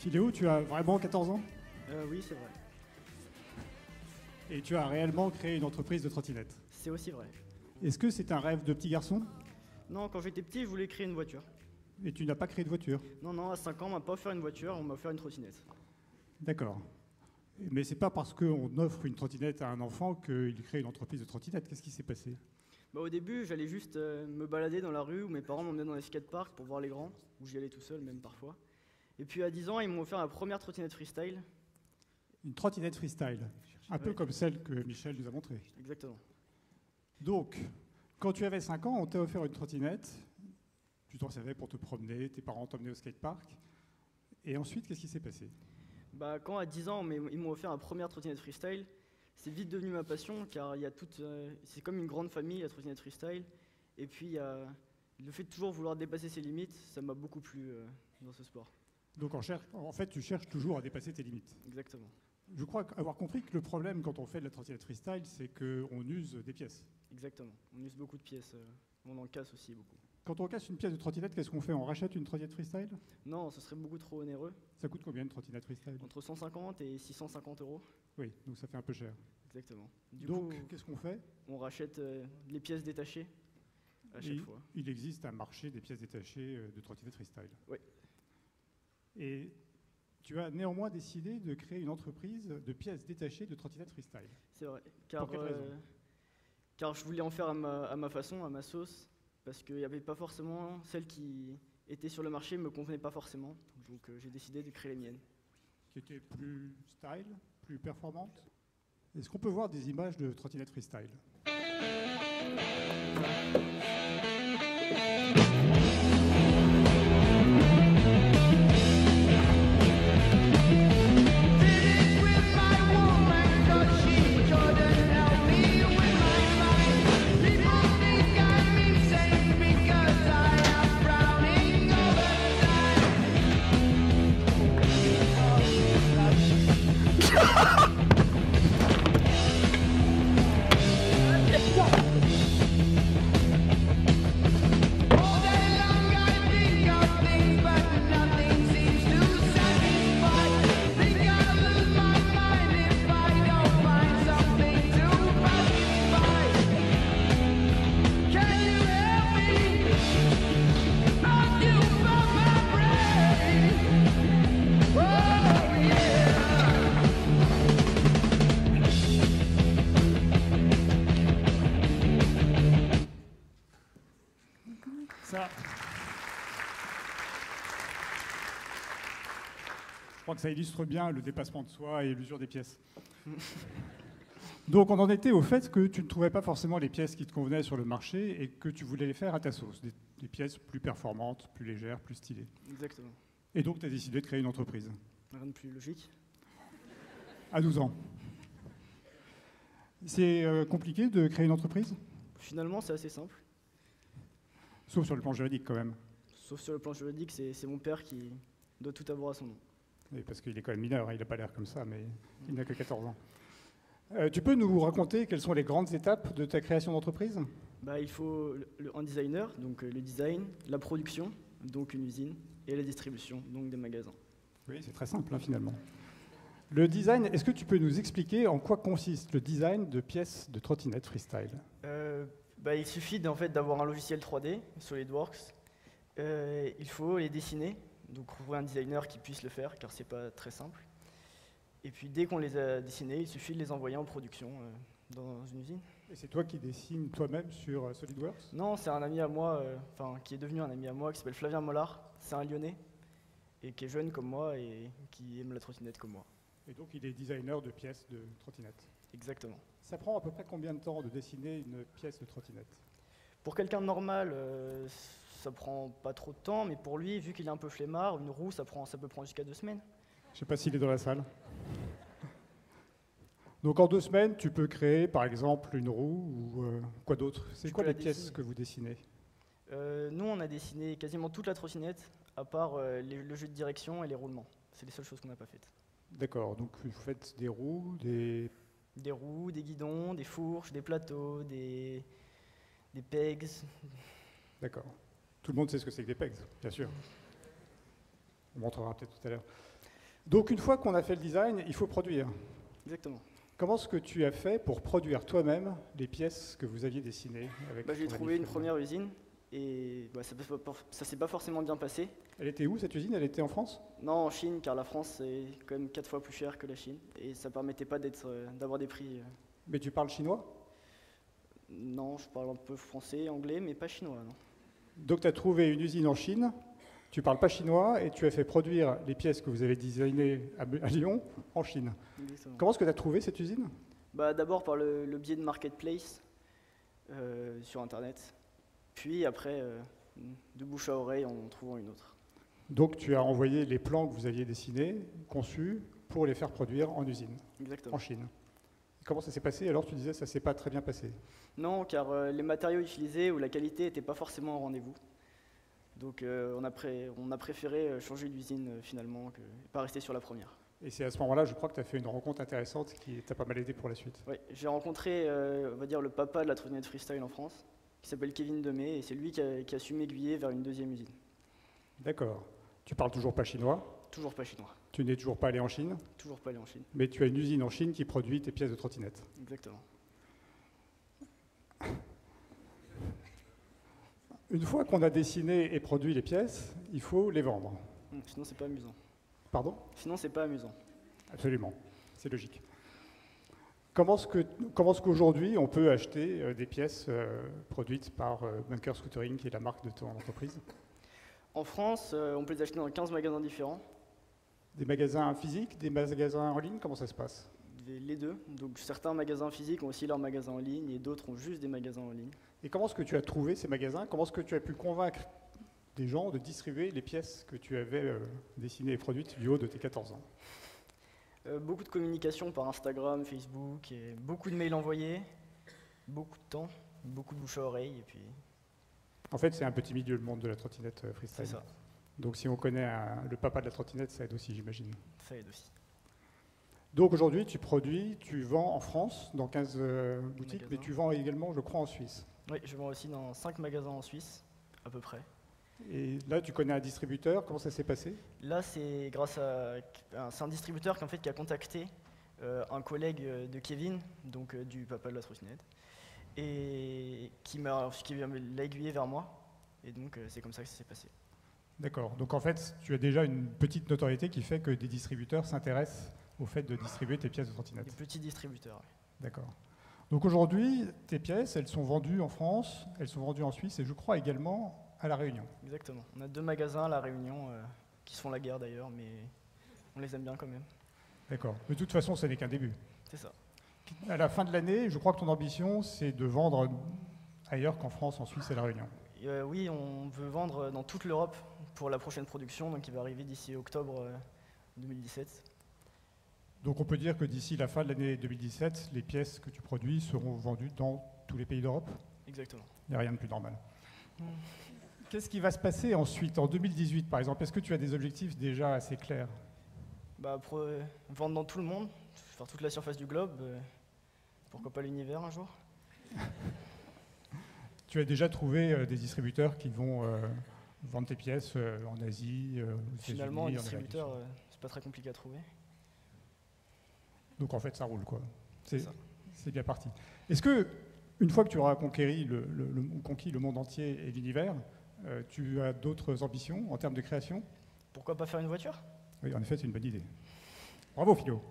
Philéo, tu as vraiment 14 ans Oui, c'est vrai. et tu as réellement créé une entreprise de trottinettes. C'est aussi vrai. Est-ce que c'est un rêve de petit garçon Non, quand j'étais petit, je voulais créer une voiture. et tu n'as pas créé de voiture? Non, non, à 5 ans, on m'a pas offert une voiture, on m'a offert une trottinette. D'accord. Mais c'est pas parce qu'on offre une trottinette à un enfant qu'il crée une entreprise de trottinettes. Qu'est-ce qui s'est passé? Bah, au début, j'allais juste me balader dans la rue où mes parents m'emmenaient dans les skateparks pour voir les grands, où j'y allais tout seul, même parfois. Et puis à 10 ans, ils m'ont offert ma première trottinette freestyle. Une trottinette freestyle, un peu Ouais. comme celle que Michel nous a montrée. Exactement. Donc, quand tu avais 5 ans, on t'a offert une trottinette, tu t'en servais pour te promener, tes parents t'emmenaient au skatepark, et ensuite, qu'est-ce qui s'est passé? Bah, quand à 10 ans, ils m'ont offert ma première trottinette freestyle, c'est vite devenu ma passion, car il y a toute, c'est comme une grande famille, la trottinette freestyle. Et puis, il y a le fait de toujours vouloir dépasser ses limites, ça m'a beaucoup plu dans ce sport. Donc, en fait, tu cherches toujours à dépasser tes limites. Exactement. Je crois avoir compris que le problème quand on fait de la trottinette freestyle, c'est qu'on use des pièces. Exactement. On use beaucoup de pièces, on en casse aussi beaucoup. Quand on casse une pièce de trottinette, qu'est-ce qu'on fait? On rachète une trottinette freestyle? Non, ce serait beaucoup trop onéreux. Ça coûte combien une trottinette freestyle? Entre 150 et 650 euros. Oui, donc ça fait un peu cher. Exactement. Du Donc, coup, qu'est-ce qu'on fait? on rachète les pièces détachées à chaque fois. Il existe un marché des pièces détachées de trottinettes freestyle. Oui. Et tu as néanmoins décidé de créer une entreprise de pièces détachées de trottinettes freestyle. C'est vrai. Car, Pour quelle raison? car je voulais en faire à ma façon, à ma sauce, parce qu'il n'y avait pas forcément celles qui étaient sur le marché, ne me convenaient pas forcément. Donc j'ai décidé de créer les miennes. Qui était plus style, plus performante. Est-ce qu'on peut voir des images de trottinettes freestyle? Ça, je crois que ça illustre bien le dépassement de soi et l'usure des pièces. Donc on en était au fait que tu ne trouvais pas forcément les pièces qui te convenaient sur le marché et que tu voulais les faire à ta sauce, des pièces plus performantes, plus légères, plus stylées. Exactement. Et donc tu as décidé de créer une entreprise. Rien de plus logique. À 12 ans. C'est compliqué de créer une entreprise? Finalement, c'est assez simple. Sauf sur le plan juridique quand même. Sauf sur le plan juridique, c'est mon père qui doit tout avoir à son nom. Oui, parce qu'il est quand même mineur, hein, il n'a pas l'air comme ça, mais il n'a que 14 ans. Tu peux nous raconter quelles sont les grandes étapes de ta création d'entreprise? Bah, il faut un designer, donc le design, la production, donc une usine, et la distribution, donc des magasins. Oui, c'est très simple hein, finalement. Le design, est-ce que tu peux nous expliquer en quoi consiste le design de pièces de trottinette freestyle? Bah, il suffit en fait d'avoir un logiciel 3D, SolidWorks. Il faut les dessiner, donc trouver un designer qui puisse le faire, car c'est pas très simple. Et puis dès qu'on les a dessinés, il suffit de les envoyer en production dans une usine. Et c'est toi qui dessines toi-même sur SolidWorks? Non, c'est un ami à moi, qui est devenu un ami à moi, qui s'appelle Flavien Mollard. C'est un Lyonnais, et qui est jeune comme moi, et qui aime la trottinette comme moi. Et donc il est designer de pièces de trottinette. Exactement. Ça prend à peu près combien de temps de dessiner une pièce de trottinette? Pour quelqu'un de normal, ça prend pas trop de temps, mais pour lui, vu qu'il est un peu flemmard, une roue, ça peut prendre jusqu'à 2 semaines. Je ne sais pas s'il est dans la salle. Donc en 2 semaines, tu peux créer par exemple une roue ou quoi d'autre? C'est quoi les pièces que vous dessinez? Nous, on a dessiné quasiment toute la trottinette, à part le jeu de direction et les roulements. C'est les seules choses qu'on n'a pas faites. D'accord, donc vous faites des roues, Des roues, des guidons, des fourches, des plateaux, des pegs. D'accord. Tout le monde sait ce que c'est que des pegs, bien sûr. On montrera peut-être tout à l'heure. Donc une fois qu'on a fait le design, il faut produire. Exactement. Comment est-ce que tu as fait pour produire toi-même les pièces que vous aviez dessinées avec J'ai ton trouvé ami une première usine et ça s'est pas forcément bien passé. Elle était où cette usine? Elle était en France? Non, en Chine, car la France est quand même 4 fois plus chère que la Chine et ça permettait pas d'avoir des prix. Mais tu parles chinois? Non, je parle un peu français, anglais, mais pas chinois, non. Donc tu as trouvé une usine en Chine, tu parles pas chinois et tu as fait produire les pièces que vous avez designées à Lyon en Chine. Exactement. Comment est-ce que tu as trouvé cette usine? D'abord par le biais de Marketplace sur Internet, puis après de bouche à oreille en trouvant une autre. Donc tu as envoyé les plans que vous aviez dessinés, conçus, pour les faire produire en usine, Exactement. en Chine. Comment ça s'est passé? Alors tu disais que ça s'est pas très bien passé. Non, car les matériaux utilisés ou la qualité n'était pas forcément au rendez-vous. Donc on a préféré changer d'usine finalement et pas rester sur la première. Et c'est à ce moment-là, je crois que tu as fait une rencontre intéressante qui t'a pas mal aidé pour la suite. Oui, j'ai rencontré, on va dire, le papa de la trottinette freestyle en France, qui s'appelle Kevin Demey, et c'est lui qui a su m'aiguiller vers une deuxième usine. D'accord. Tu parles toujours pas chinois, Toujours pas chinois, tu n'es toujours pas allé en Chine, toujours pas allé en Chine. mais tu as une usine en Chine qui produit tes pièces de trottinette. Exactement. Une fois qu'on a dessiné et produit les pièces, il faut les vendre. Sinon, c'est pas amusant. Pardon? Sinon, c'est pas amusant. Absolument, c'est logique. Comment est-ce qu'aujourd'hui on peut acheter des pièces produites par Bunker Scootering, qui est la marque de ton entreprise? En France, on peut les acheter dans 15 magasins différents, Des magasins physiques, des magasins en ligne, comment ça se passe? les deux. Donc certains magasins physiques ont aussi leurs magasins en ligne et d'autres ont juste des magasins en ligne. Et comment est-ce que tu as trouvé ces magasins? Comment est-ce que tu as pu convaincre des gens de distribuer les pièces que tu avais dessinées et produites du haut de tes 14 ans? Beaucoup de communication par Instagram, Facebook, et beaucoup de mails envoyés, beaucoup de temps, beaucoup de bouche à oreille, et puis En fait, c'est un petit milieu, le monde de la trottinette c'est freestyle. ça, Donc si on connaît le papa de la trottinette, ça aide aussi, j'imagine. ça aide aussi. Donc aujourd'hui, tu produis, tu vends en France, dans 15 boutiques, Magasins. mais tu vends également, je crois, en Suisse. Oui, je vends aussi dans 5 magasins en Suisse, à peu près. Et là, tu connais un distributeur, comment ça s'est passé? Là, c'est grâce à c'est un distributeur qui a contacté un collègue de Kevin, du papa de la trottinette, et qui l'a aiguillé vers moi. Et donc, c'est comme ça que ça s'est passé. D'accord. Donc en fait, tu as déjà une petite notoriété qui fait que des distributeurs s'intéressent au fait de distribuer tes pièces de Des trottinette. petits distributeurs. Oui. D'accord. Donc aujourd'hui, tes pièces, elles sont vendues en France, elles sont vendues en Suisse et je crois également à La Réunion. Exactement. On a 2 magasins à La Réunion qui se font la guerre d'ailleurs, mais on les aime bien quand même. D'accord. De toute façon, ce n'est qu'un début. C'est ça. À la fin de l'année, je crois que ton ambition, c'est de vendre ailleurs qu'en France, en Suisse et La Réunion. Oui, on veut vendre dans toute l'Europe pour la prochaine production, donc qui va arriver d'ici octobre 2017. Donc on peut dire que d'ici la fin de l'année 2017, les pièces que tu produis seront vendues dans tous les pays d'Europe? Exactement. Il n'y a rien de plus normal. Qu'est-ce qui va se passer ensuite, en 2018 par exemple? Est-ce que tu as des objectifs déjà assez clairs? Pour vendre dans tout le monde, faire toute la surface du globe, pourquoi pas l'univers un jour. Tu as déjà trouvé des distributeurs qui vont vendre tes pièces en Asie, aux Finalement, un États-Unis, en Amérique du distributeur, Sud. c'est pas très compliqué à trouver. Donc en fait, ça roule, quoi. C'est ça. C'est bien parti. Est-ce que, une fois que tu auras conquis conquis le monde entier et l'univers, tu as d'autres ambitions en termes de création? Pourquoi pas faire une voiture? Oui, en effet, c'est une bonne idée. Bravo, Philo.